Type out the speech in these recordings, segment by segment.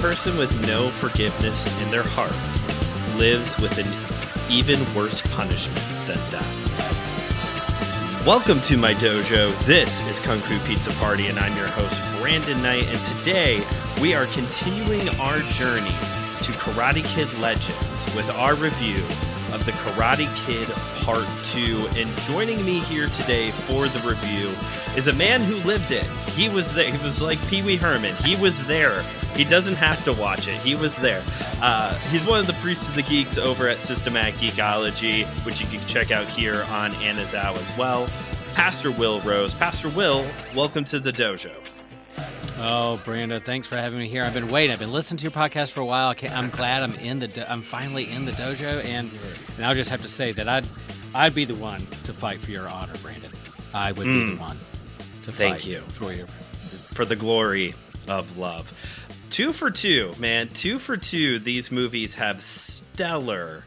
person with no forgiveness in their heart lives with an even worse punishment than death. Welcome to my dojo. This is KungFuPizzaPrty, and I'm your host, Brandon Knight, and today we are continuing our journey to Karate Kid Legends with our review of the Karate Kid Part 2. And joining me here today for the review is a man who lived it. He was there. He was like Pee Wee Herman. He was there. He doesn't have to watch it. He was there. He's one of the priests of the geeks over at Systematic Geekology, which you can check out here on Anazao as well. Pastor Will Rose. Pastor Will, welcome to the dojo. Oh, Brando, thanks for having me here. I've been waiting. I've been listening to your podcast for a while. I'm glad I'm finally in the dojo, and I'll just have to say that I'd be the one to fight for your honor, Brandon. I would be the one to Thank fight you for the glory of love. 2 for 2, man. 2 for 2. These movies have stellar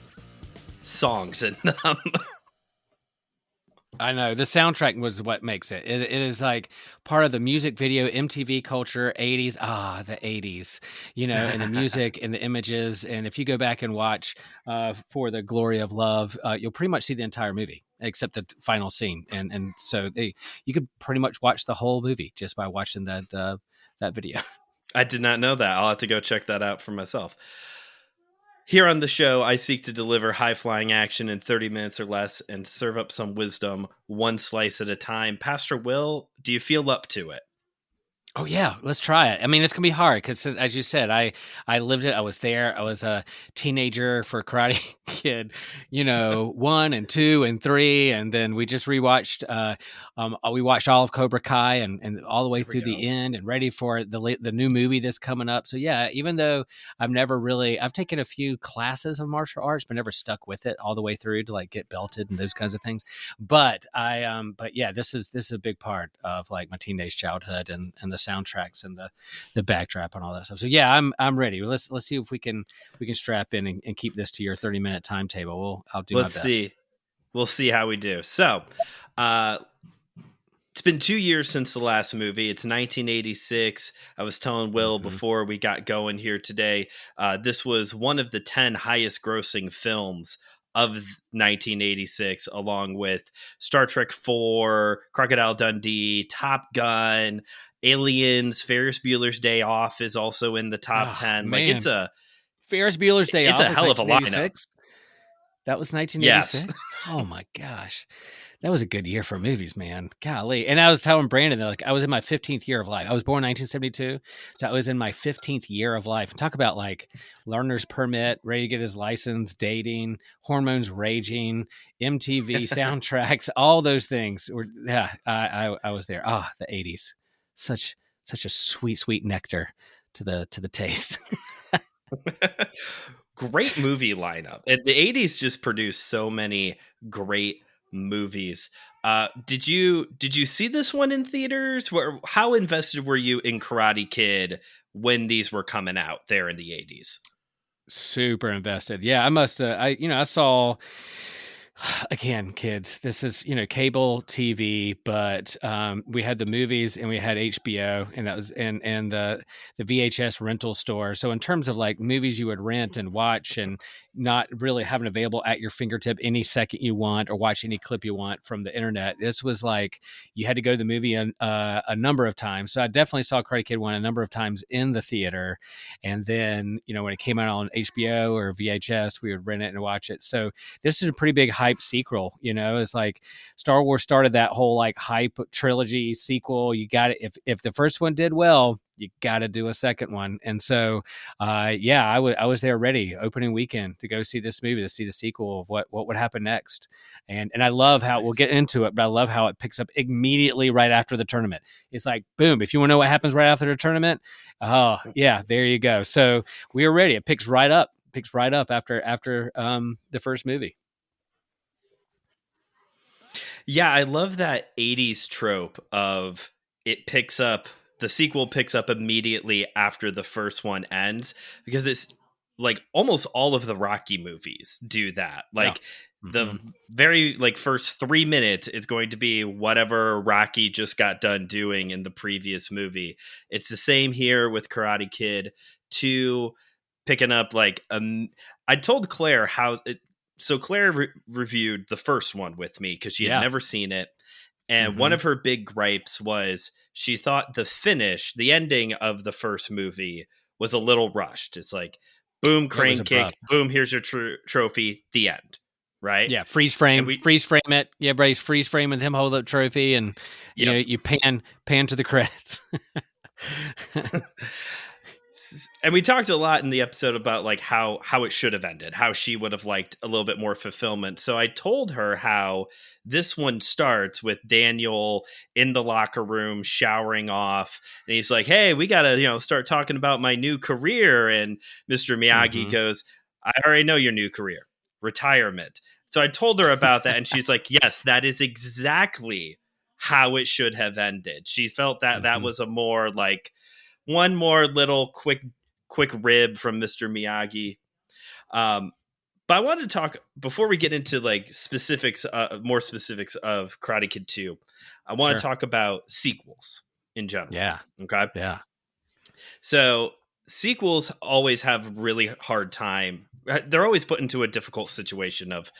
songs in them. I know. The soundtrack was what makes it. It is like part of the music video, MTV culture, 80s. The 80s, and the music and the images. And if you go back and watch For the Glory of Love, you'll pretty much see the entire movie, except the final scene. And so you could pretty much watch the whole movie just by watching that video. I did not know that. I'll have to go check that out for myself. Here on the show, I seek to deliver high-flying action in 30 minutes or less and serve up some wisdom one slice at a time. Pastor Will, do you feel up to it? Oh, yeah. Let's try it. I mean, it's going to be hard because, as you said, I lived it. I was there. I was a teenager for Karate Kid, 1 and 2 and 3. And then we just rewatched, we watched all of Cobra Kai and all the way through the end and ready for the new movie that's coming up. So, yeah, even though I've taken a few classes of martial arts, but never stuck with it all the way through to like get belted and those kinds of things. But this is a big part of like my teenage childhood and the soundtracks and the backdrop and all that stuff. So yeah, I'm ready. Let's see if we can strap in and keep this to your 30-minute timetable. I'll do my best. We'll see how we do. So, it's been 2 years since the last movie. It's 1986. I was telling Will before we got going here today, this was one of the 10 highest grossing films of 1986, along with Star Trek 4, Crocodile Dundee, Top Gun, Aliens, Ferris Bueller's Day Off is also in the top 10. Man. Like Ferris Bueller's Day Off. It's a hell of a lineup. That was 1986. Yes. Oh my gosh. That was a good year for movies, man. Golly. And I was telling Brandon that I was in my 15th year of life. I was born in 1972. So I was in my 15th year of life. And talk about like learner's permit, ready to get his license, dating, hormones raging, MTV soundtracks, all those things. I was there. The 80s. Such a sweet nectar to the taste. Great movie lineup. The 80s just produced so many great movies. Did you see this one in theaters? How invested were you in Karate Kid when these were coming out there in the 80s? Super invested. Yeah, I must I saw. Again, kids, this is, cable TV, but we had the movies and we had HBO, and that was and the VHS rental store. So in terms of like movies you would rent and watch and not really having available at your fingertip any second you want or watch any clip you want from the internet, this was like you had to go to the movie a number of times. So I definitely saw Karate Kid 1 a number of times in the theater. And then, when it came out on HBO or VHS, we would rent it and watch it. So this is a pretty big hype sequel. It's like Star Wars started that whole like hype trilogy sequel. You got it. If the first one did well, you got to do a second one. And so, I was there ready opening weekend to go see this movie, to see the sequel of what would happen next. And I love how we'll get into it, but I love how it picks up immediately right after the tournament. It's like, boom, if you want to know what happens right after the tournament, there you go. So we are ready. It picks right up after the first movie. Yeah, I love that 80s trope of the sequel picks up immediately after the first one ends, because it's like almost all of the Rocky movies do that. Like the very like first 3 minutes is going to be whatever Rocky just got done doing in the previous movie. It's the same here with Karate Kid 2 picking up like I told Claire how it, so Claire reviewed the first one with me because she had never seen it. And one of her big gripes was she thought the finish, the ending of the first movie was a little rushed. It's like, boom, crane kick, boom, here's your trophy, the end. Right? Yeah, freeze frame it. Yeah, everybody's freeze framing him hold up trophy, and you know, you pan to the credits. And we talked a lot in the episode about like how it should have ended, how she would have liked a little bit more fulfillment. So I told her how this one starts with Daniel in the locker room showering off, and he's like, "Hey, we got to, start talking about my new career." And Mr. Miyagi goes, "I already know your new career, retirement." So I told her about that, and she's like, "Yes, that is exactly how it should have ended." She felt that that was a more like one more little quick rib from Mr. Miyagi. But I wanted to talk before we get into like specifics, more specifics of Karate Kid 2. I want to talk about sequels in general. Yeah. Okay. Yeah. So sequels always have a really hard time. They're always put into a difficult situation of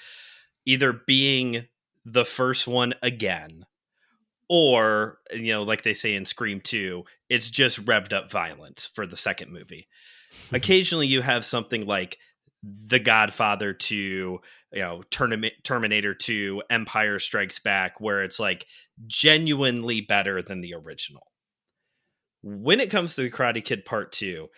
either being the first one again, or, like they say in Scream 2, it's just revved up violence for the second movie. Occasionally you have something like The Godfather 2, Terminator 2, Empire Strikes Back, where it's like genuinely better than the original. When it comes to Karate Kid Part 2,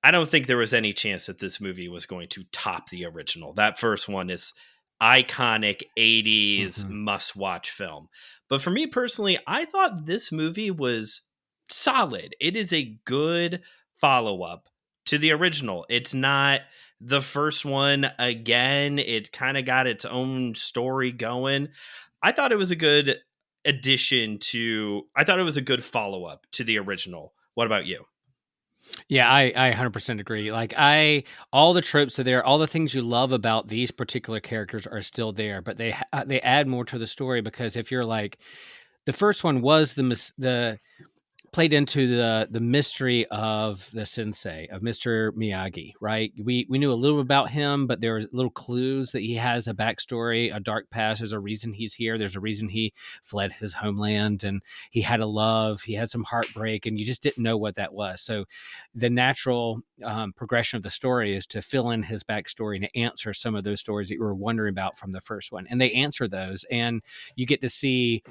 I don't think there was any chance that this movie was going to top the original. That first one is iconic 80s must-watch film. But for me personally, I thought this movie was solid. It is a good follow-up to the original. It's not the first one again. It kind of got its own story going. I thought it was a good I thought it was a good follow-up to the original. What about you? Yeah, I 100% agree. Like all the tropes are there, all the things you love about these particular characters are still there, but they add more to the story, because if you're like, the first one was the played into the mystery of the sensei, of Mr. Miyagi, right? We knew a little about him, but there were little clues that he has a backstory, a dark past. There's a reason he's here. There's a reason he fled his homeland, and he had a love. He had some heartbreak, and you just didn't know what that was. So the natural progression of the story is to fill in his backstory and to answer some of those stories that you were wondering about from the first one. And they answer those, and you get to see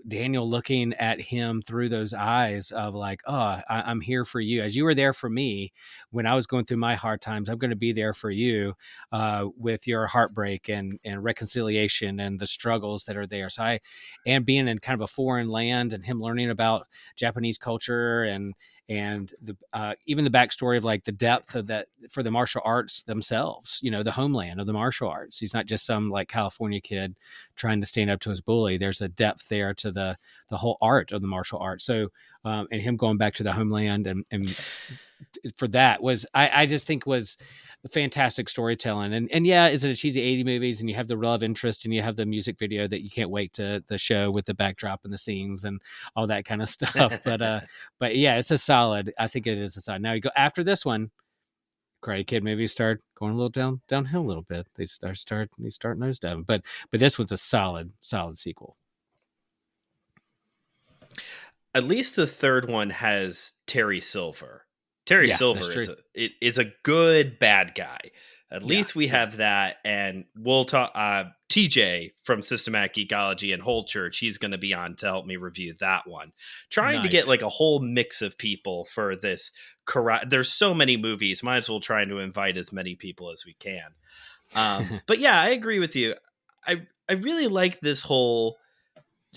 Daniel looking at him through those eyes of like, oh, I'm here for you. As you were there for me when I was going through my hard times, I'm going to be there for you with your heartbreak and reconciliation and the struggles that are there. So and being in kind of a foreign land and him learning about Japanese culture and the even the backstory of like the depth of that for the martial arts themselves, the homeland of the martial arts. He's not just some like California kid trying to stand up to his bully. There's a depth there to the whole art of the martial arts. So and him going back to the homeland and for that was I just think was fantastic storytelling. And yeah, is it a cheesy 80 movies, and you have the love interest and you have the music video that you can't wait to the show with the backdrop and the scenes and all that kind of stuff. But yeah, it's a solid. I think it is a solid. Now you go after this one, Karate Kid movies start going a little downhill a little bit. They start nosediving. But this one's a solid sequel. At least the third one has Terry Silver. Terry Silver is a good bad guy. At least we have that, and we'll talk. TJ from Systematic Geekology and Whole Church, he's going to be on to help me review that one. Trying to get like a whole mix of people for this. There's so many movies. Might as well try to invite as many people as we can. But yeah, I agree with you. I really like this whole.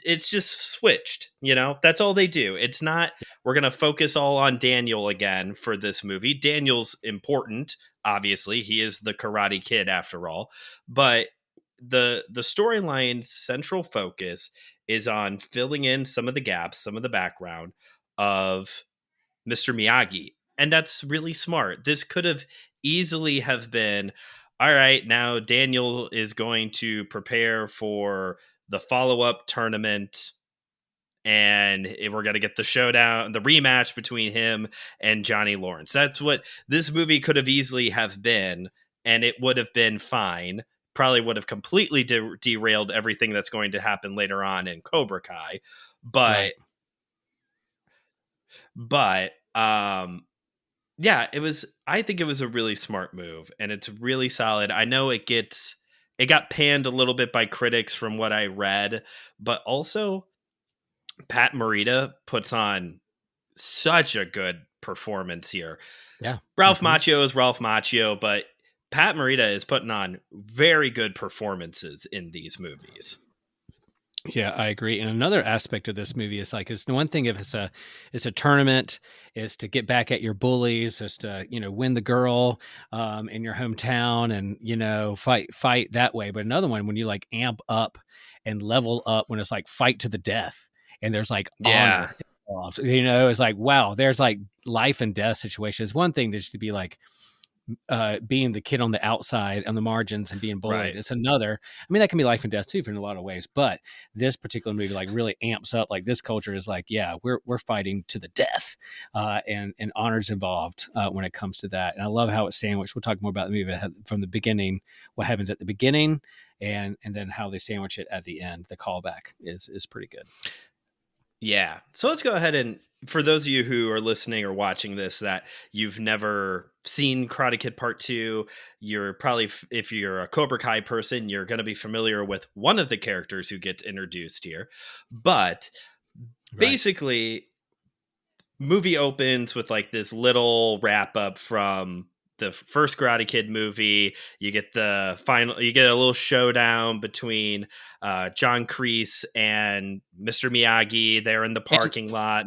It's just switched, that's all they do. It's not, we're going to focus all on Daniel again for this movie. Daniel's important. Obviously, he is the Karate Kid after all, but the storyline's central focus is on filling in some of the gaps, some of the background of Mr. Miyagi. And that's really smart. This could have easily have been, all right, now Daniel is going to prepare for the follow-up tournament, and we're going to get the showdown, the rematch between him and Johnny Lawrence. That's what this movie could have easily have been, and it would have been fine. Probably would have completely derailed everything that's going to happen later on in Cobra Kai. Right. But yeah, I think it was a really smart move, and it's really solid. I know it got panned a little bit by critics from what I read, but also Pat Morita puts on such a good performance here. Yeah. Ralph Macchio is Ralph Macchio, but Pat Morita is putting on very good performances in these movies. Yeah, I agree. And another aspect of this movie is like, it's the one thing if it's a tournament, is to get back at your bullies, is to, win the girl in your hometown and, fight that way. But another one, when you like amp up and level up, when it's like fight to the death and there's like Yeah. honor involved, it's like, wow, there's like life and death situations. One thing just to be like, being the kid on the outside on the margins and being bullied. Right. It's another, I mean, that can be life and death too in a lot of ways, but this particular movie like really amps up, like this culture is like, yeah, we're fighting to the death, and honors involved when it comes to that. And I love how it's sandwiched. We'll talk more about the movie from the beginning, what happens at the beginning, and then how they sandwich it at the end. The callback is pretty good. Yeah. So let's go ahead and, for those of you who are listening or watching this that you've never seen Karate Kid Part 2, you're probably, if you're a Cobra Kai person, you're going to be familiar with one of the characters who gets introduced here. But basically, movie opens with like this little wrap up from the first Karate Kid movie. You get a little showdown between John Kreese and Mr. Miyagi. They're in the parking lot.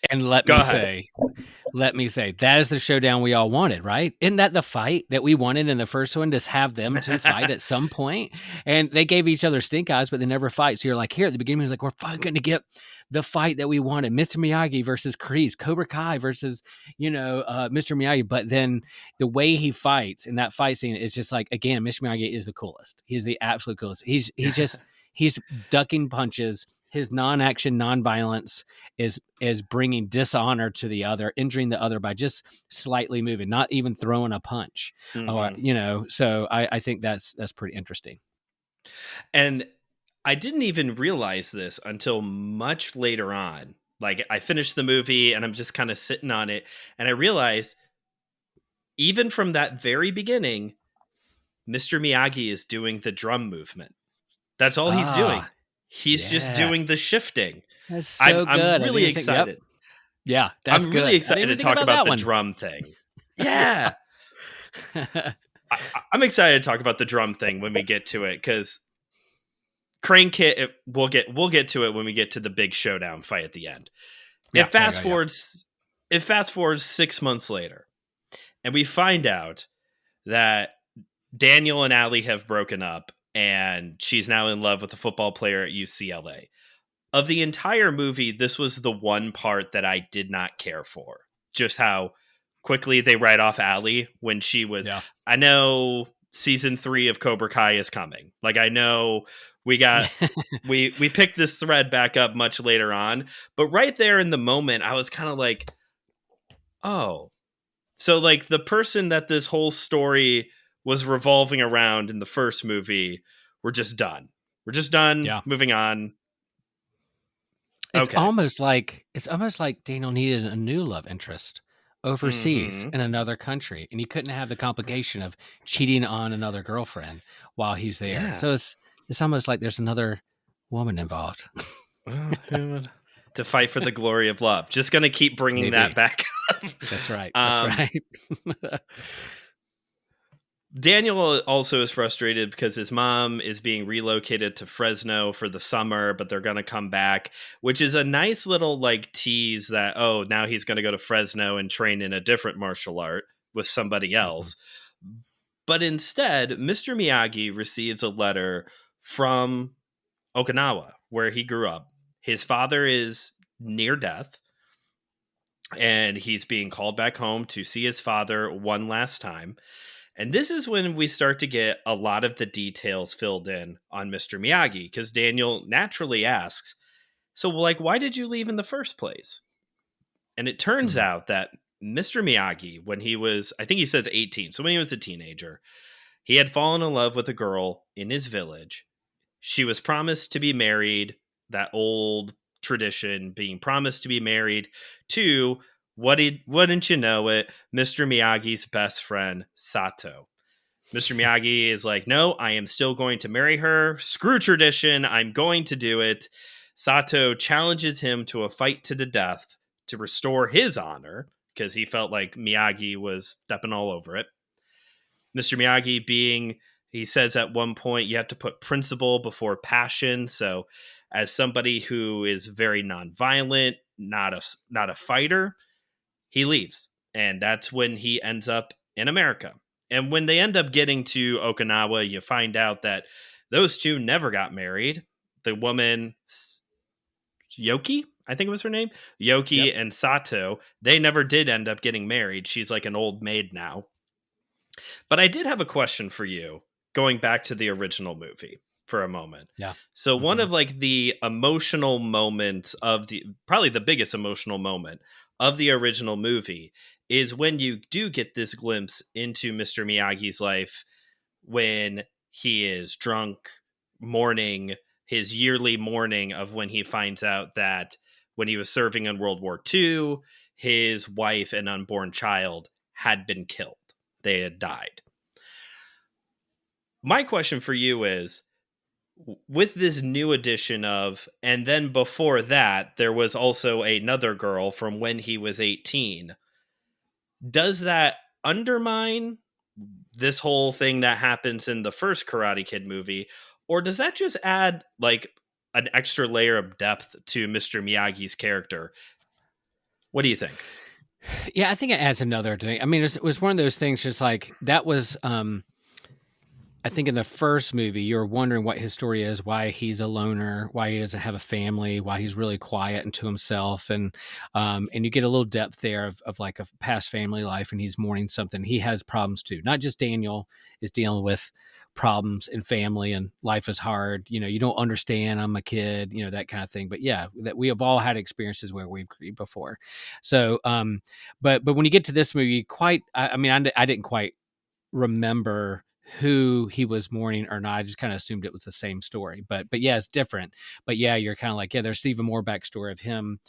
And let me say, that is the showdown we all wanted, right? Isn't that the fight that we wanted in the first one? Just have them two fight at some point, and they gave each other stink eyes, but they never fight. So you're like, here at the beginning, you're like, we're finally going to get the fight that we wanted: Mr. Miyagi versus Kreese, Cobra Kai versus Mr. Miyagi. But then the way he fights in that fight scene is just like, again, Mr. Miyagi is the coolest. He's the absolute coolest. He's ducking punches. His non-action, non-violence is bringing dishonor to the other, injuring the other by just slightly moving, not even throwing a punch. Mm-hmm. So I think that's pretty interesting. And I didn't even realize this until much later on. Like, I finished the movie and I'm just kind of sitting on it, and I realized even from that very beginning, Mr. Miyagi is doing the drum movement. That's all he's doing. He's just doing the shifting. That's so I'm good. really excited. Yeah, that's I'm good. really excited to talk about the drum thing. Yeah. I'm excited to talk about the drum thing when we get to it, because Crane Kit, we'll get to it when we get to the big showdown fight at the end. It fast forwards 6 months later, and we find out that Daniel and Allie have broken up, and she's now in love with a football player at UCLA. Of the entire movie, this was the one part that I did not care for. Just how quickly they write off Allie when she was... Yeah. I know season 3 of Cobra Kai is coming. Like, I know we picked this thread back up much later on, but right there in the moment, I was kind of like, oh. So, like, the person that this whole story was revolving around in the first movie, we're just done. We're just done. Yeah. Moving on. It's almost like Daniel needed a new love interest overseas in another country, and he couldn't have the complication of cheating on another girlfriend while he's there. Yeah. So it's almost like there's another woman involved. To fight for the glory of love. Just going to keep bringing that back up. That's right. That's right. Daniel also is frustrated because his mom is being relocated to Fresno for the summer, but they're going to come back, which is a nice little like tease that, oh, now he's going to go to Fresno and train in a different martial art with somebody else. Mm-hmm. But instead, Mr. Miyagi receives a letter from Okinawa, where he grew up. His father is near death, and he's being called back home to see his father one last time. And this is when we start to get a lot of the details filled in on Mr. Miyagi, because Daniel naturally asks, so, like, why did you leave in the first place? And it turns Mm. out that Mr. Miyagi, when he was, I think he says 18, so when he was a teenager, he had fallen in love with a girl in his village. She was promised to be married, that old tradition, being promised to be married to, wouldn't you know it, Mr. Miyagi's best friend, Sato. Mr. Miyagi is like, no, I am still going to marry her. Screw tradition. I'm going to do it. Sato challenges him to a fight to the death to restore his honor because he felt like Miyagi was stepping all over it. Mr. Miyagi he says at one point, you have to put principle before passion. So, as somebody who is very nonviolent, not a fighter, he leaves. And that's when he ends up in America. And when they end up getting to Okinawa, you find out that those two never got married. The woman, Yoki, I think it was her name, Yoki Yep. and Sato, they never did end up getting married. She's like an old maid now. But I did have a question for you, going back to the original movie for a moment. Yeah. So one Hmm. of like the emotional moments of probably the biggest emotional moment of the original movie is when you do get this glimpse into Mr. Miyagi's life when he is drunk, mourning his yearly mourning of when he finds out that when he was serving in World War II, his wife and unborn child had been killed. They had died. My question for you is, with this new edition of, and then before that, there was also another girl from when he was 18. Does that undermine this whole thing that happens in the first Karate Kid movie? Or does that just add like an extra layer of depth to Mr. Miyagi's character? What do you think? Yeah, I think it adds another thing. I mean, it was one of those things. Just like that was. I think in the first movie, you're wondering what his story is, why he's a loner, why he doesn't have a family, why he's really quiet and to himself, and you get a little depth there of like a past family life, and he's mourning something. He has problems too. Not just Daniel is dealing with problems in family and life is hard. You know, you don't understand. I'm a kid. You know, that kind of thing. But yeah, that we have all had experiences where we've grieved before. So, but when you get to this movie, I mean, I didn't quite remember who he was mourning or not. I just kind of assumed it was the same story. But yeah, it's different. But yeah, you're kind of like, yeah, there's even more backstory of him,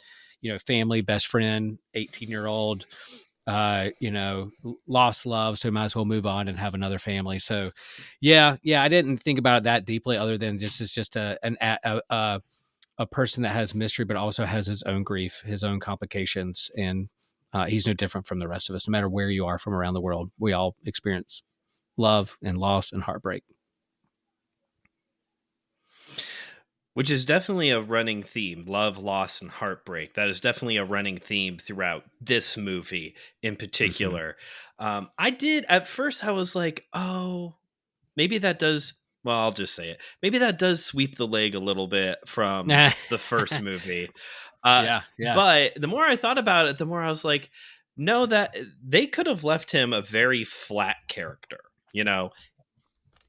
you know, family, best friend, 18-year-old, you know, lost love, so might as well move on and have another family. So yeah, I didn't think about it that deeply, other than this is just a person that has mystery, but also has his own grief, his own complications, and he's no different from the rest of us. No matter where you are from around the world, we all experience love and loss and heartbreak. Which is definitely a running theme. Love, loss, and heartbreak. That is definitely a running theme throughout this movie in Mm-hmm. particular. I did, at first, I was like, oh, maybe that does, well, I'll just say it. Maybe that does sweep the leg a little bit from the first movie. Yeah. But the more I thought about it, the more I was like, no, that they could have left him a very flat character. You know,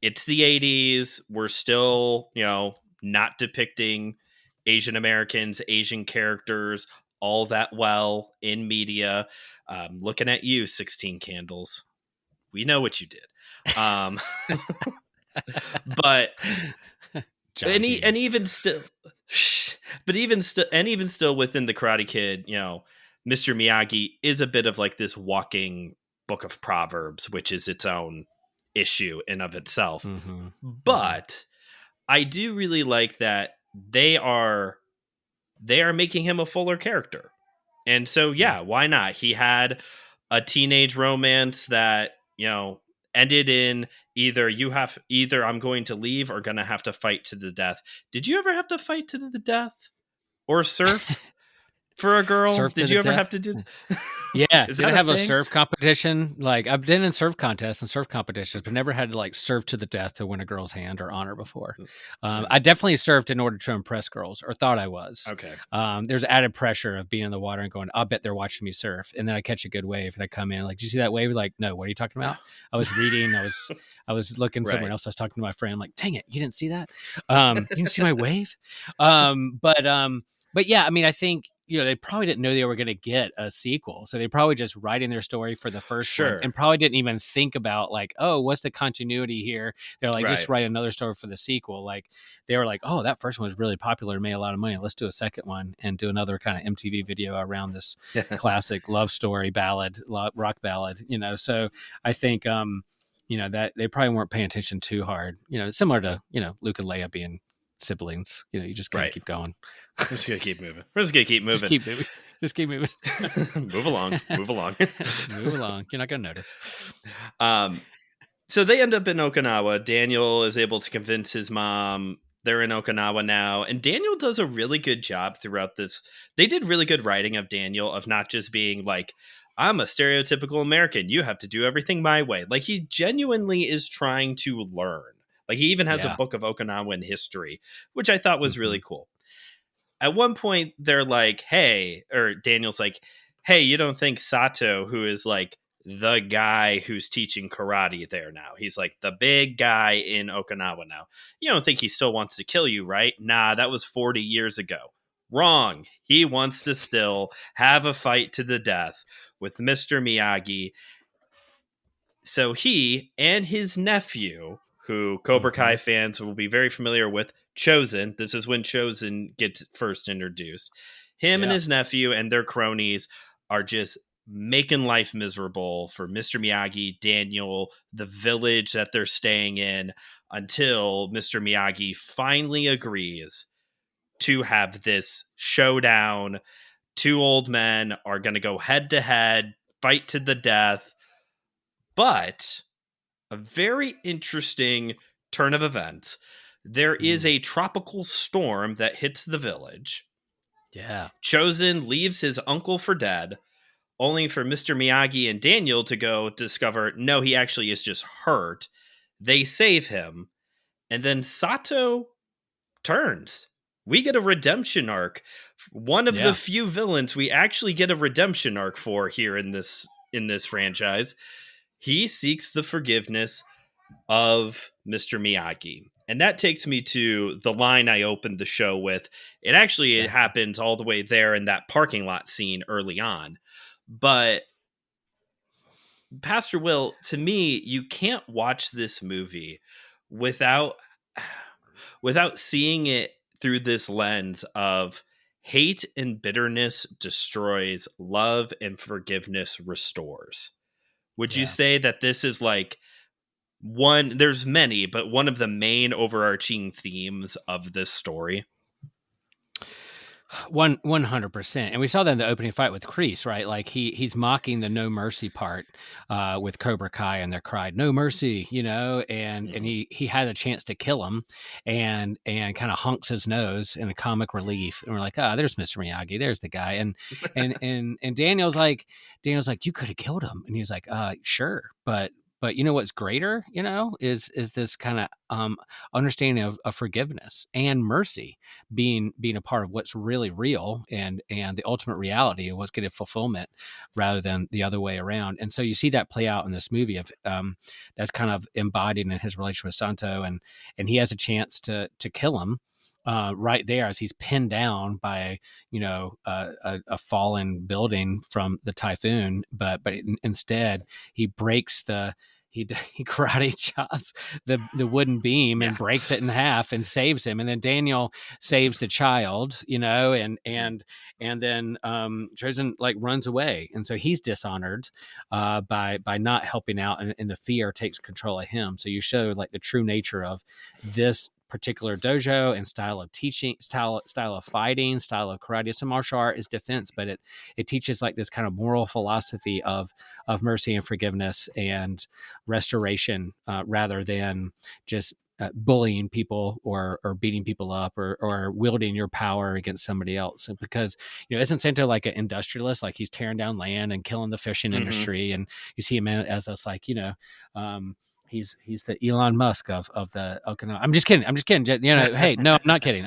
it's the 80s. We're still, not depicting Asian Americans, Asian characters all that well in media. Looking at you, 16 Candles. We know what you did. Um, but John and Hughes. even still, even still within the Karate Kid, Mr. Miyagi is a bit of like this walking book of proverbs, which is its own issue in of itself. Mm-hmm. Mm-hmm. But I do really like that they are making him a fuller character. And so Yeah. yeah, why not? He had a teenage romance that, ended in either I'm going to leave or going to have to fight to the death. Did you ever have to fight to the death or surf? for a girl? Surf to Did the you ever have death. to do? Yeah, Is did that I a have a thing? surf competition? Like I've been in surf contests and surf competitions, but never had to like surf to the death to win a girl's hand or honor before. Yeah. I definitely surfed in order to impress girls, or thought I was. Okay. There's added pressure of being in the water and going, I'll bet they're watching me surf, and then I catch a good wave and I come in like, did you see that wave? Like, no, what are you talking No. about? I was reading. I was looking somewhere Right. else. I was talking to my friend. I'm like, dang it, you didn't see that? You didn't see my wave? But yeah, I mean, I think they probably didn't know they were going to get a sequel, so they probably just writing their story for the first one, Sure. and probably didn't even think about like, oh, what's the continuity here? They're like, just Right. write another story for the sequel. Like they were like, oh, that first one was really popular and made a lot of money. Let's do a second one and do another kind of MTV video around this classic love story ballad, rock ballad. So I think that they probably weren't paying attention too hard. Similar to Luke and Leia being siblings. You just kind of Right. keep going. We're just gonna keep moving. We're just gonna keep moving. Just keep moving. Just keep moving. Move along. Move along. Move along. You're not gonna notice. So they end up in Okinawa. Daniel is able to convince his mom they're in Okinawa now. And Daniel does a really good job throughout this. They did really good writing of Daniel, of not just being like, I'm a stereotypical American. You have to do everything my way. Like he genuinely is trying to learn. Like he even has a Yeah. book of Okinawan history, which I thought was really Mhm. cool. At one point, they're like, hey, or Daniel's like, hey, you don't think Sato, who is like the guy who's teaching karate there now, he's like the big guy in Okinawa now. You don't think he still wants to kill you, right? Nah, that was 40 years ago. Wrong. He wants to still have a fight to the death with Mr. Miyagi. So he and his nephew, who Cobra Kai Mhm. fans will be very familiar with, Chosen. This is when Chosen gets first introduced. Him and Yeah. his nephew and their cronies are just making life miserable for Mr. Miyagi, Daniel, the village that they're staying in, until Mr. Miyagi finally agrees to have this showdown. Two old men are going to go head to head, fight to the death. But a very interesting turn of events. There is Mm. a tropical storm that hits the village. Yeah. Chosen leaves his uncle for dead, only for Mr. Miyagi and Daniel to go discover no, he actually is just hurt. They save him, and then Sato turns. We get a redemption arc. One of the Yeah. few villains we actually get a redemption arc for here in this franchise. He seeks the forgiveness of Mr. Miyagi. And that takes me to the line I opened the show with. It Exactly. happens all the way there in that parking lot scene early on. But Pastor Will, to me, you can't watch this movie without seeing it through this lens of hate and bitterness destroys, love and forgiveness restores. Would you Yeah. say that this is like one, there's many, but one of the main overarching themes of this story? 100%. And we saw that in the opening fight with Kreese, right? Like he's mocking the no mercy part with Cobra Kai, and they're cried no mercy, and he had a chance to kill him, and kind of honks his nose in a comic relief, and we're like, there's Mr. Miyagi, there's the guy, and Daniel's like, you could have killed him, and he's like, sure, but what's greater, is this kind of understanding of forgiveness and mercy being a part of what's really real, and the ultimate reality of what's getting fulfillment rather than the other way around. And so you see that play out in this movie of that's kind of embodied in his relationship with Santo, and he has a chance to kill him right there as he's pinned down by a fallen building from the typhoon, but instead he breaks he karate chops the wooden beam and Yeah. breaks it in half and saves him, and then Daniel saves the child, and then Chosen like runs away, and so he's dishonored by not helping out, and the fear takes control of him. So you show like the true nature of this particular dojo and style of teaching, style of fighting, style of karate. It's a martial art, is defense, but it teaches like this kind of moral philosophy of mercy and forgiveness and restoration, rather than just bullying people or beating people up or wielding your power against somebody else. And because, isn't Santo like an industrialist? Like he's tearing down land and killing the fishing Mm-hmm. industry. And you see him as us, like, he's the Elon Musk of the Okinawa. I'm just kidding. Hey, no, I'm not kidding.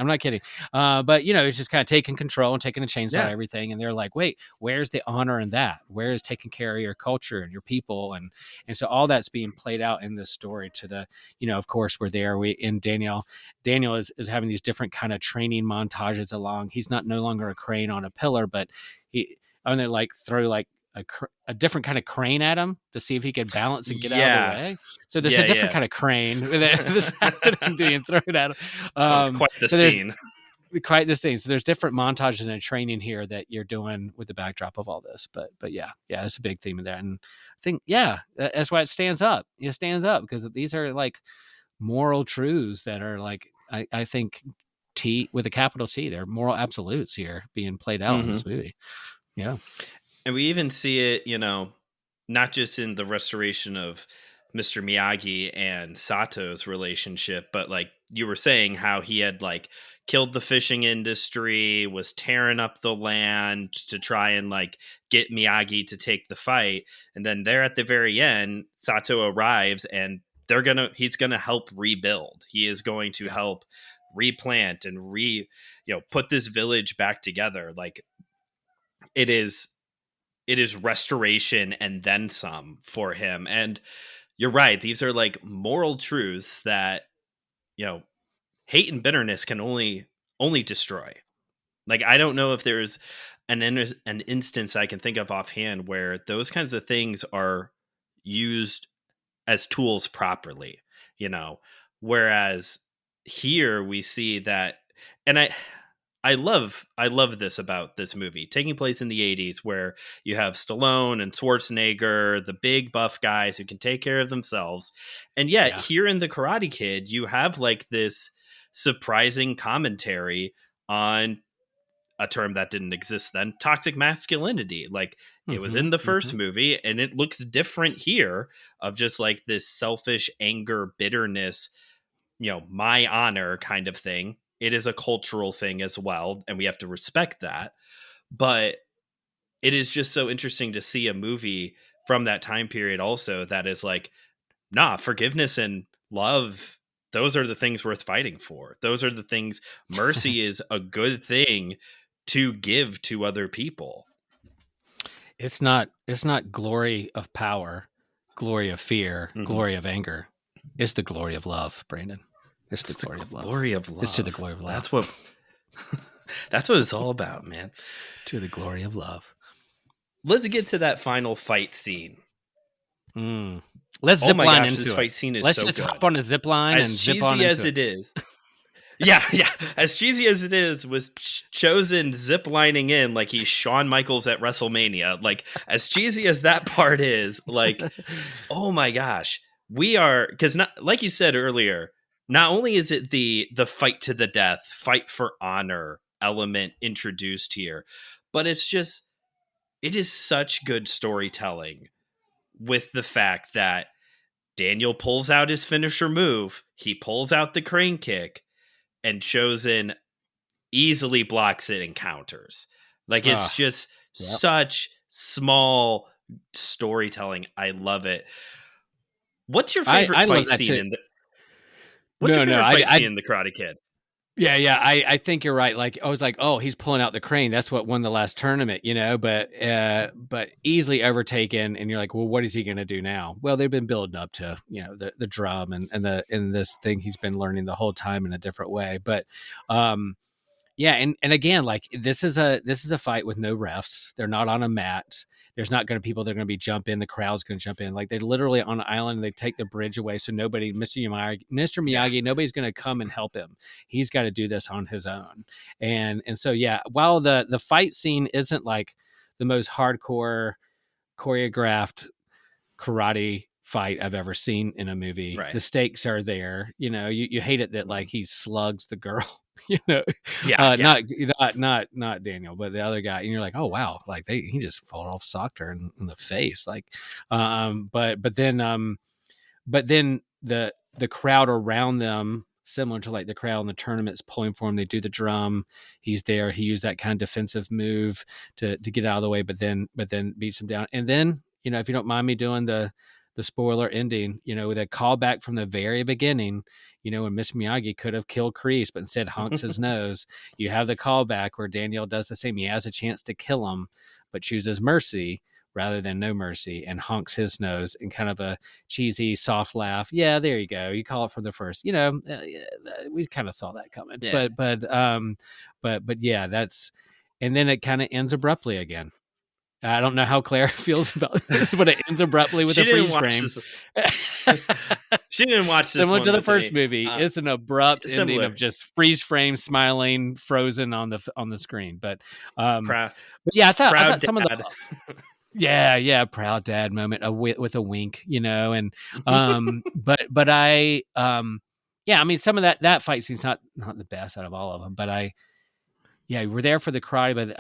But he's just kind of taking control and taking a chainsaw Yeah. to everything. And they're like, wait, where's the honor in that? Where is taking care of your culture and your people? And so all that's being played out in this story to the, of course we're there. Daniel is having these different kind of training montages along. He's no longer a crane on a pillar, but and they like throw like a different kind of crane at him to see if he could balance and get out of the way. So there's a different kind of crane that's happening being thrown at him. That was quite the scene. So there's different montages and training here that you're doing with the backdrop of all this. But yeah, that's a big theme of that. And I think, that's why it stands up. It stands up because these are like moral truths that are like, I think T with a capital T, they're moral absolutes here being played out in this movie. Yeah. And we even see it, not just in the restoration of Mr. Miyagi and Sato's relationship, but like you were saying, how he had like killed the fishing industry, was tearing up the land to try and like get Miyagi to take the fight. And then there at the very end, Sato arrives and he's gonna help rebuild. He is going to help replant and put this village back together. Like it is restoration and then some for him. And you're right. These are like moral truths that, hate and bitterness can only destroy. Like, I don't know if there's an instance I can think of offhand where those kinds of things are used as tools properly, whereas here we see that, and I love this about this movie taking place in the 80s, where you have Stallone and Schwarzenegger, the big buff guys who can take care of themselves. And yet here in The Karate Kid, you have like this surprising commentary on a term that didn't exist then, toxic masculinity. Like it was in the first movie, and it looks different here, of just like this selfish anger, bitterness, my honor kind of thing. It is a cultural thing as well, and we have to respect that. But it is just so interesting to see a movie from that time period also that is like, nah, forgiveness and love, those are the things worth fighting for. Those are the things, mercy is a good thing to give to other people. It's not glory of power, glory of fear, glory of anger. It's the glory of love, Brandon. It's the glory of love. Glory of love. It's to the glory of love. That's what it's all about, man. To the glory of love. Let's get to that final fight scene. Let's zip line into this it. fight scene is Let's so just good. hop on a zip line and zip on into it. As cheesy as it is. Yeah. As cheesy as it is, was chosen zip lining in like he's Shawn Michaels at WrestleMania. Like, as cheesy as that part is, like, oh my gosh. We are, because like you said earlier, not only is it the fight to the death, fight for honor element introduced here, but it is such good storytelling with the fact that Daniel pulls out his finisher move. He pulls out the crane kick, and Chosen easily blocks it and counters. Like, it's just such small storytelling. I love it. What's your favorite fight scene in the? What's your favorite fight scene in The Karate Kid? Yeah. I think you're right. Like, I was like, oh, he's pulling out the crane. That's what won the last tournament, but easily overtaken. And you're like, well, what is he going to do now? Well, they've been building up to, the drum and this thing he's been learning the whole time in a different way. But, and again, like this is a fight with no refs. They're not on a mat. There's not going to people that are going to be jump in. The crowd's going to jump in. Like, they're literally on an island. And they take the bridge away, so nobody, Mr. Miyagi, nobody's going to come and help him. He's got to do this on his own. And so while the fight scene isn't like the most hardcore choreographed karate fight I've ever seen in a movie, right. The stakes are there. You hate it that like he slugs the girl. Not Daniel, but the other guy, and you're like, oh wow, like he just fall off, socked her in the face, like, but then the the crowd around them, similar to like the crowd in the tournaments pulling for him. They do the drum. He's there. He used that kind of defensive move to get out of the way, but then beats him down. And then, if you don't mind me doing the spoiler ending, with a callback from the very beginning, when Miss Miyagi could have killed Kreese, but instead honks his nose. You have the callback where Daniel does the same. He has a chance to kill him, but chooses mercy rather than no mercy and honks his nose in kind of a cheesy, soft laugh. Yeah, there you go. You call it from the first. We kind of saw that coming. Yeah. But yeah, that's, and then it kind of ends abruptly again. I don't know how Claire feels about this, but it ends abruptly with a freeze frame. She didn't watch this similar one to the first movie. It's an abrupt ending of just freeze frame, smiling, frozen on the screen. But yeah, I thought some of the proud dad moment with a wink, and but I I mean, some of that fight scene's not the best out of all of them, but we're there for the karate, but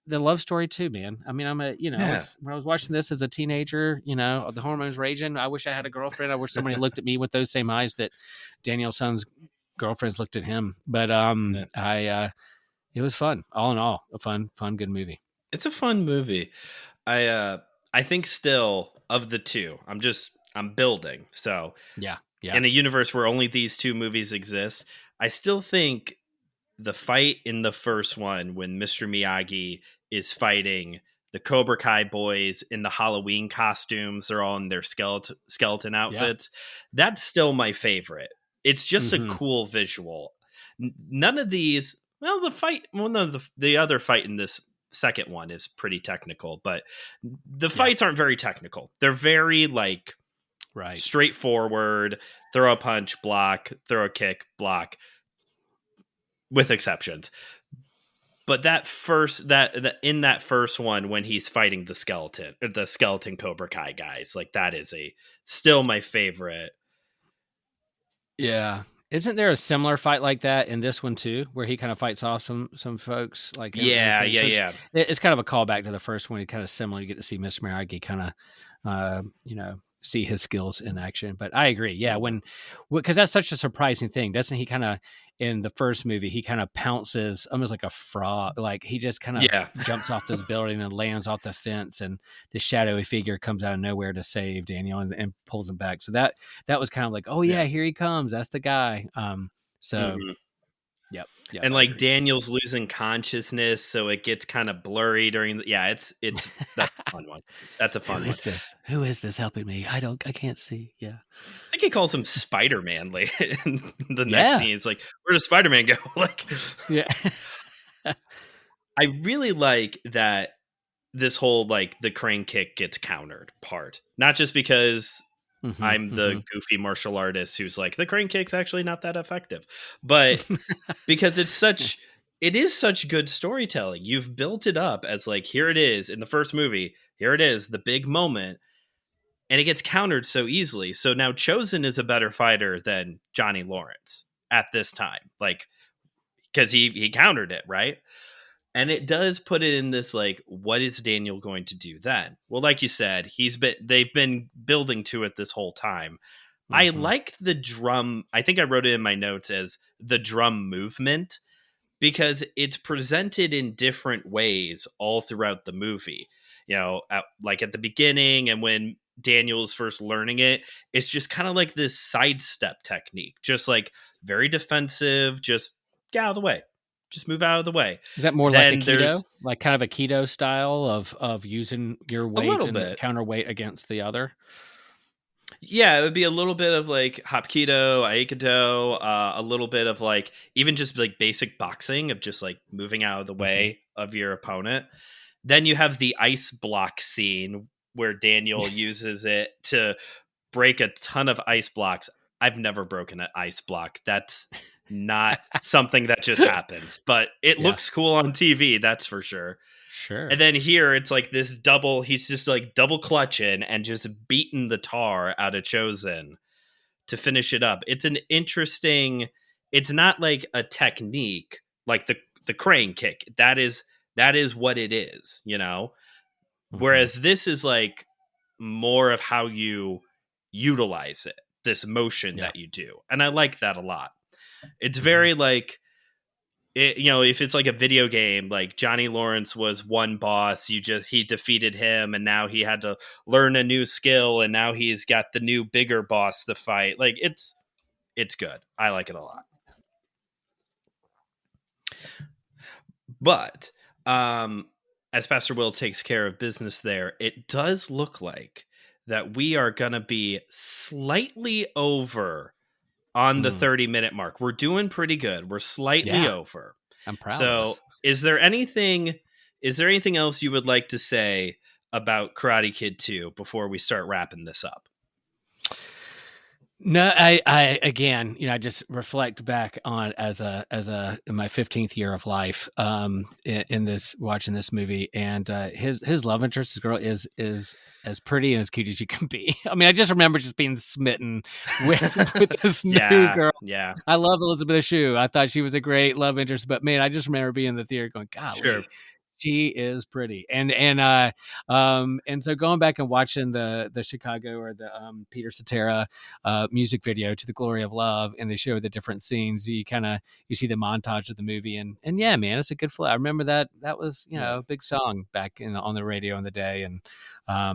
the love story too, man. I mean, I'm when I was watching this as a teenager, the hormones raging. I wish I had a girlfriend. I wish somebody looked at me with those same eyes that Daniel's son's girlfriends looked at him. But it was fun. All in all, a fun, good movie. It's a fun movie. I think still of the two, I'm building. So yeah. In a universe where only these two movies exist, I still think the fight in the first one when Mr. Miyagi is fighting the Cobra Kai boys in the Halloween costumes, they're all in their skeleton outfits. Yeah. That's still my favorite. It's just a cool visual. None of these, well, the other fight in this second one is pretty technical, but the fights aren't very technical. They're very straightforward, throw a punch, block, throw a kick, block, with exceptions. But in that first one, when he's fighting the skeleton Cobra Kai guys, that is still my favorite. Yeah. Isn't there a similar fight like that in this one too, where he kind of fights off some folks? It's kind of a callback to the first one. It's kind of similar. You get to see Mr. Miyagi kind of, see his skills in action. But I agree. Yeah. Because that's such a surprising thing. Doesn't he kind of, in the first movie, he kind of pounces almost like a frog. Like he just kind of jumps off this building and lands off the fence, and the shadowy figure comes out of nowhere to save Daniel and pulls him back. So that was kind of like, oh yeah, here he comes. That's the guy. Yep. And Daniel's losing consciousness, so it gets kind of blurry during that's a fun one. That's a fun one. Who is this helping me? I can't see. Yeah. I think he calls him Spider-Man in the next scene. It's like, where does Spider-Man go? I really like that this whole the crane kick gets countered part. Not just because I'm the goofy martial artist who's the crane kick's actually not that effective, but because it is such good storytelling. You've built it up as here it is in the first movie. Here it is, the big moment, and it gets countered so easily. So now Chosen is a better fighter than Johnny Lawrence at this time, because he countered it, right? And it does put it in this what is Daniel going to do then? Well, like you said, they've been building to it this whole time. I like the drum. I think I wrote it in my notes as the drum movement, because it's presented in different ways all throughout the movie. At the beginning, and when Daniel's first learning it, it's just kind of this sidestep technique, just very defensive, just get out of the way. Just move out of the way. Is that more like a keto? Like kind of a keto style of using your weight and counterweight against the other? Yeah, it would be a little bit of Hapkido, Aikido, a little bit of even just basic boxing of just moving out of the way of your opponent. Then you have the ice block scene where Daniel uses it to break a ton of ice blocks. I've never broken an ice block. That's not something that just happens, but it looks cool on TV. That's for sure. Sure. And then here it's this double, he's just double clutching and just beating the tar out of Chosen to finish it up. It's an interesting, it's not a technique like the crane kick. That is what it is, Whereas this is more of how you utilize it. this motion Yeah. that you do. And I like that a lot. It's very like, if it's like a video game, like Johnny Lawrence was one boss, he defeated him, and now he had to learn a new skill, and now he's got the new bigger boss to fight. Like it's good. I like it a lot. But as Pastor Will takes care of business there, it does look like that we are gonna be slightly over on the 30-minute mark. We're doing pretty good. We're slightly over. I'm proud So of us. is there anything else you would like to say about Karate Kid 2 before we start wrapping this up? No, I again, I just reflect back on as in my 15th year of life, in this, watching this movie, and his love interest, this girl is as pretty and as cute as you can be. I mean, I just remember just being smitten with this new girl. Yeah, I love Elizabeth Shue. I thought she was a great love interest, but man, I just remember being in the theater going, golly. Sure. She is pretty, and so going back and watching the Chicago or the Peter Cetera music video to the Glory of Love, and they show the different scenes. You see the montage of the movie, and yeah, man, it's a good flow. I remember that was a big song back on the radio in the day, and I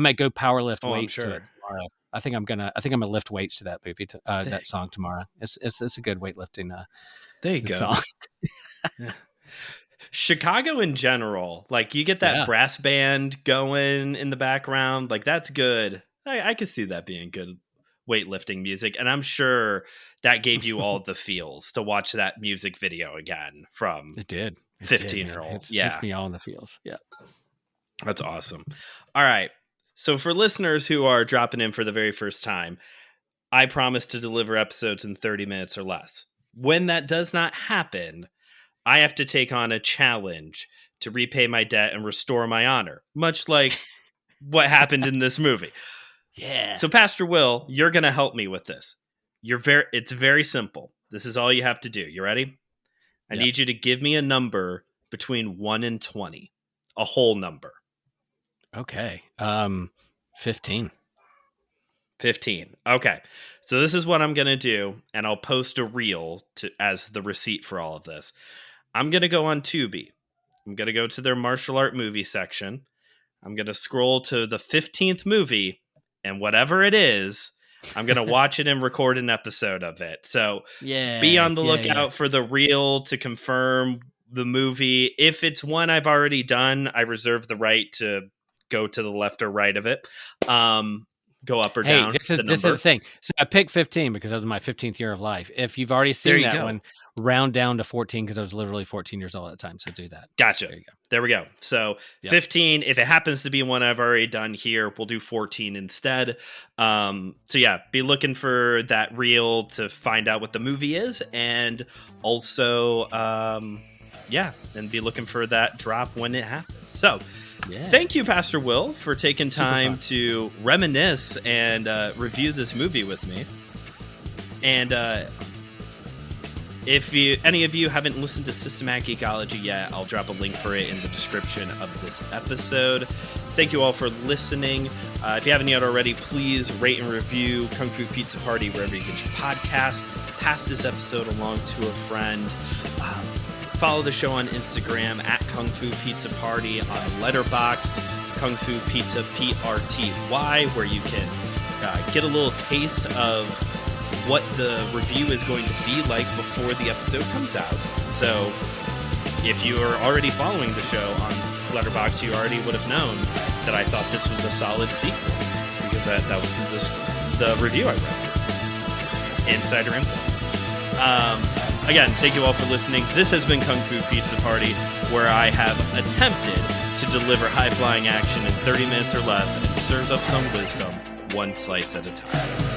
might go power lift weights to it tomorrow. I think I'm gonna lift weights to that movie, that song tomorrow. It's a good weightlifting. There you go. Song. Chicago in general, like you get that brass band going in the background, like that's good. I could see that being good weightlifting music, and I'm sure that gave you all the feels to watch that music video again from it did 15-year-old. It's me all in the feels. Yeah, that's awesome. All right, so for listeners who are dropping in for the very first time, I promise to deliver episodes in 30 minutes or less. When that does not happen, I have to take on a challenge to repay my debt and restore my honor, much like what happened in this movie. Yeah. So, Pastor Will, you're going to help me with this. It's very simple. This is all you have to do. You ready? I need you to give me a number between 1 and 20, a whole number. Okay. 15. 15. Okay. So this is what I'm going to do, and I'll post a reel as the receipt for all of this. I'm going to go on Tubi. I'm going to go to their martial art movie section. I'm going to scroll to the 15th movie, and whatever it is, I'm going to watch it and record an episode of it. So be on the lookout for the reel to confirm the movie. If it's one I've already done, I reserve the right to go to the left or right of it. Go up or down. This is the thing. So I picked 15 because that was my 15th year of life. If you've already seen that one, round down to 14 because I was literally 14 years old at the time. So do that. Gotcha. There you go. There we go. So 15, if it happens to be one I've already done here, we'll do 14 instead. Be looking for that reel to find out what the movie is. And also, and be looking for that drop when it happens. So thank you, Pastor Will, for taking time to reminisce and review this movie with me. And if any of you haven't listened to Systematic Geekology yet, I'll drop a link for it in the description of this episode. Thank you all for listening. If you haven't yet already, please rate and review Kung Fu Pizza Party wherever you get your podcast. Pass this episode along to a friend. Follow the show on Instagram at KungFuPizzaPrty, on Letterboxd, KungFuPizzaPrty, where you can get a little taste of what the review is going to be like before the episode comes out. So if you are already following the show on Letterboxd, you already would have known that I thought this was a solid sequel, because that was the review I wrote. Insider info. Again, thank you all for listening. This has been Kung Fu Pizza Party, where I have attempted to deliver high-flying action in 30 minutes or less and serve up some wisdom one slice at a time.